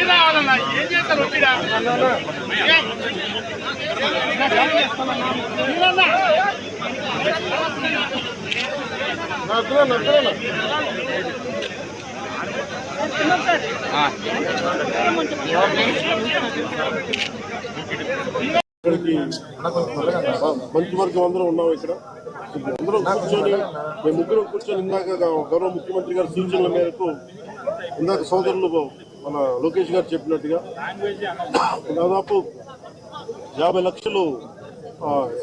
రావాలన్నా ఏం చేస్తారు ఇక్కడికి మంత్రివర్గం అందరం ఉన్నాం. ఇక్కడ అందరం కూర్చొని మేము ముగ్గురం కూర్చొని ఇందాక గౌరవ ముఖ్యమంత్రి గారి సూచనల మేరకు ఇందాక సోదరులు మన లోకేష్ గారు చెప్పినట్టుగా దాదాపు 50 లక్షలు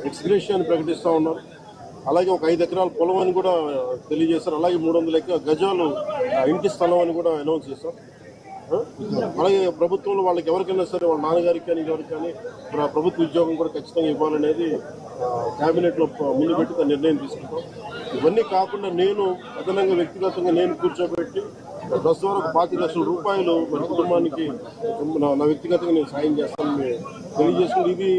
ఎక్స్గ్రేషియాన్ని ప్రకటిస్తూ ఉన్నారు. అలాగే ఒక 5 ఎకరాల పొలం అని కూడా తెలియజేశారు. అలాగే 300 గజాలు ఇంటి స్థలం అని కూడా అనౌన్స్ చేశారు. అలాగే ప్రభుత్వంలో వాళ్ళకి ఎవరికైనా సరే వాళ్ళ నాన్నగారికి కానీ ఎవరికి కానీ ప్రభుత్వ ఉద్యోగం కూడా ఖచ్చితంగా ఇవ్వాలనేది క్యాబినెట్లో ముందు పెట్టి నిర్ణయం తీసుకుంటాం. ఇవన్నీ కాకుండా నేను అదనంగా వ్యక్తిగతంగా నేను కూర్చోబెట్టి ప్రస్తుతం వరకు 25 లక్షల రూపాయలు మన కుటుంబానికి నా వ్యక్తిగతంగా నేను సాయం చేస్తానని తెలియజేసుకుని ఇది